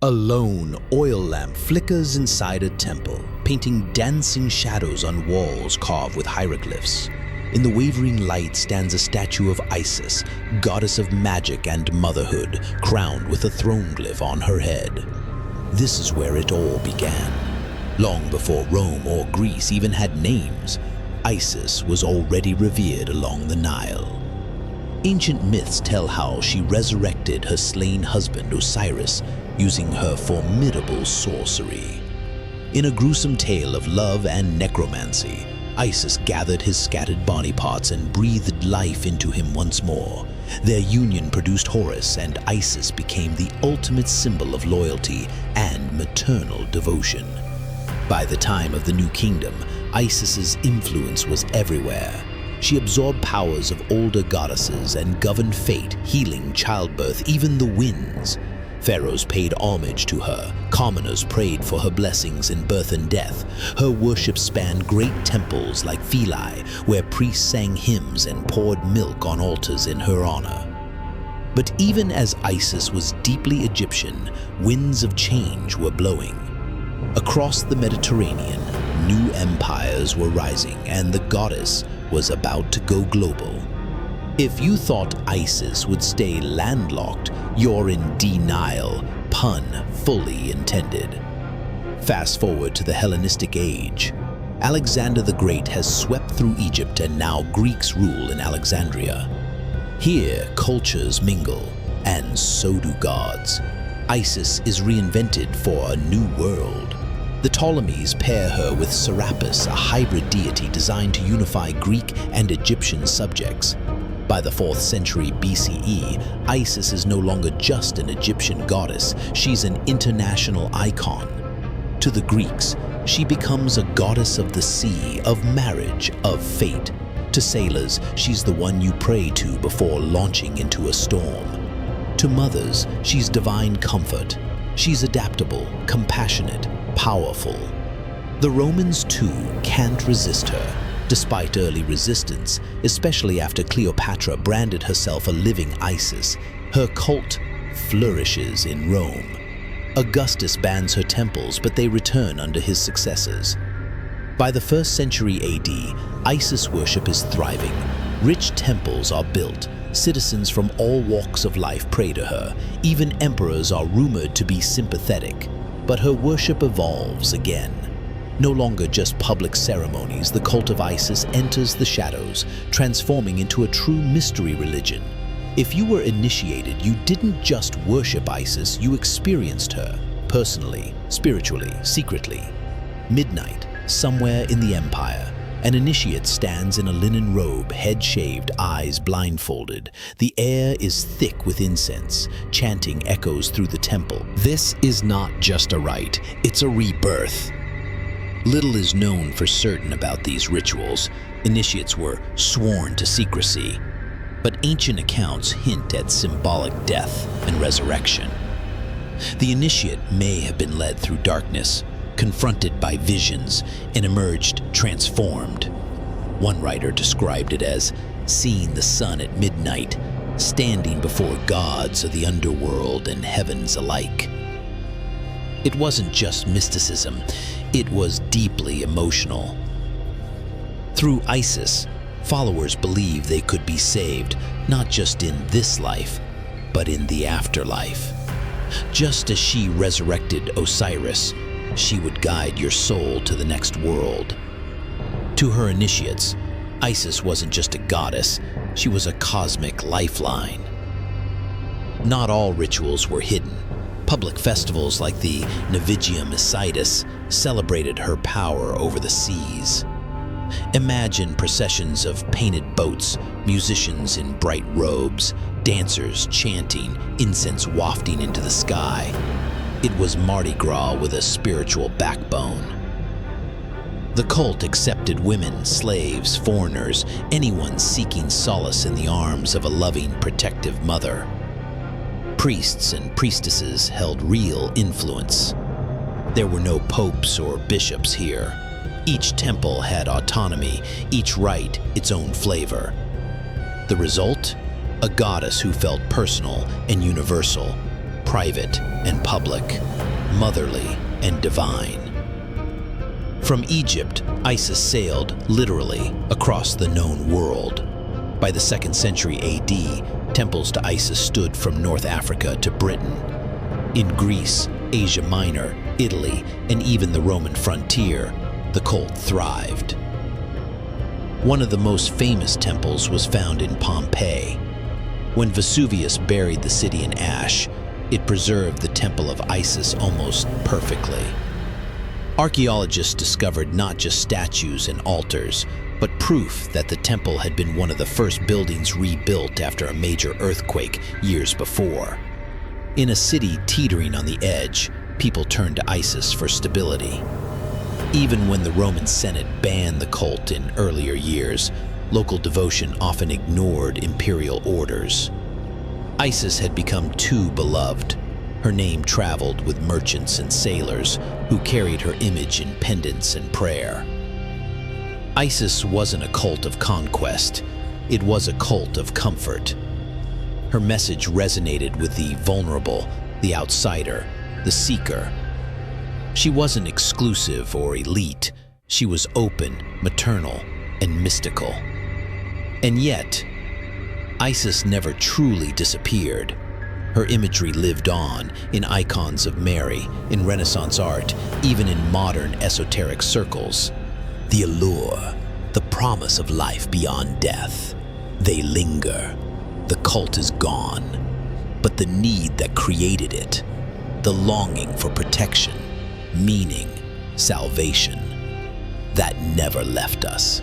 A lone oil lamp flickers inside a temple, painting dancing shadows on walls carved with hieroglyphs. In the wavering light stands a statue of Isis, goddess of magic and motherhood, crowned with a throne glyph on her head. This is where it all began. Long before Rome or Greece even had names, Isis was already revered along the Nile. Ancient myths tell how she resurrected her slain husband Osiris using her formidable sorcery. In a gruesome tale of love and necromancy, Isis gathered his scattered body parts and breathed life into him once more. Their union produced Horus, and Isis became the ultimate symbol of loyalty and maternal devotion. By the time of the New Kingdom, Isis's influence was everywhere. She absorbed powers of older goddesses and governed fate, healing, childbirth, even the winds. Pharaohs paid homage to her, commoners prayed for her blessings in birth and death. Her worship spanned great temples like Philae, where priests sang hymns and poured milk on altars in her honor. But even as Isis was deeply Egyptian, winds of change were blowing. Across the Mediterranean, new empires were rising, and the goddess was about to go global. If you thought Isis would stay landlocked, you're in denial, pun fully intended. Fast forward to the Hellenistic age. Alexander the Great has swept through Egypt, and now Greeks rule in Alexandria. Here, cultures mingle, and so do gods. Isis is reinvented for a new world. The Ptolemies pair her with Serapis, a hybrid deity designed to unify Greek and Egyptian subjects. By the 4th century BCE, Isis is no longer just an Egyptian goddess, she's an international icon. To the Greeks, she becomes a goddess of the sea, of marriage, of fate. To sailors, she's the one you pray to before launching into a storm. To mothers, she's divine comfort. She's adaptable, compassionate, powerful. The Romans, too, can't resist her. Despite early resistance, especially after Cleopatra branded herself a living Isis, her cult flourishes in Rome. Augustus bans her temples, but they return under his successors. By the 1st century AD, Isis worship is thriving. Rich temples are built. Citizens from all walks of life pray to her. Even emperors are rumored to be sympathetic. But her worship evolves again. No longer just public ceremonies, the cult of Isis enters the shadows, transforming into a true mystery religion. If you were initiated, you didn't just worship Isis, you experienced her, personally, spiritually, secretly. Midnight, somewhere in the empire, an initiate stands in a linen robe, head shaved, eyes blindfolded. The air is thick with incense, chanting echoes through the temple. This is not just a rite, it's a rebirth. Little is known for certain about these rituals. Initiates were sworn to secrecy, but ancient accounts hint at symbolic death and resurrection. The initiate may have been led through darkness, confronted by visions, and emerged transformed. One writer described it as seeing the sun at midnight, standing before gods of the underworld and heavens alike. It wasn't just mysticism, it was deeply emotional. Through Isis, followers believed they could be saved, not just in this life, but in the afterlife. Just as she resurrected Osiris, she would guide your soul to the next world. To her initiates, Isis wasn't just a goddess, she was a cosmic lifeline. Not all rituals were hidden. Public festivals like the Navigium Isidis celebrated her power over the seas. Imagine processions of painted boats, musicians in bright robes, dancers chanting, incense wafting into the sky. It was Mardi Gras with a spiritual backbone. The cult accepted women, slaves, foreigners, anyone seeking solace in the arms of a loving, protective mother. Priests and priestesses held real influence. There were no popes or bishops here. Each temple had autonomy, each rite its own flavor. The result? A goddess who felt personal and universal. private and public, motherly and divine. From Egypt, Isis sailed, literally, across the known world. By the 2nd century AD, temples to Isis stood from North Africa to Britain. In Greece, Asia Minor, Italy, and even the Roman frontier, the cult thrived. One of the most famous temples was found in Pompeii. When Vesuvius buried the city in ash, it preserved the temple of Isis almost perfectly. Archaeologists discovered not just statues and altars, but proof that the temple had been one of the first buildings rebuilt after a major earthquake years before. In a city teetering on the edge, people turned to Isis for stability. Even when the Roman Senate banned the cult in earlier years, local devotion often ignored imperial orders. Isis had become too beloved. Her name traveled with merchants and sailors who carried her image in pendants and prayer. Isis wasn't a cult of conquest, it was a cult of comfort. Her message resonated with the vulnerable, the outsider, the seeker. She wasn't exclusive or elite, she was open, maternal, and mystical. And yet, Isis never truly disappeared. Her imagery lived on in icons of Mary, in Renaissance art, even in modern esoteric circles. The allure, the promise of life beyond death, they linger. The cult is gone, but the need that created it, the longing for protection, meaning, salvation, that never left us.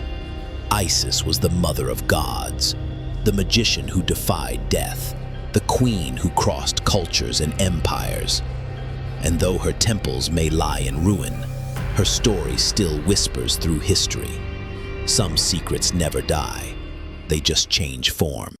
Isis was the mother of gods, the magician who defied death, the queen who crossed cultures and empires. And though her temples may lie in ruin, her story still whispers through history. Some secrets never die, they just change form.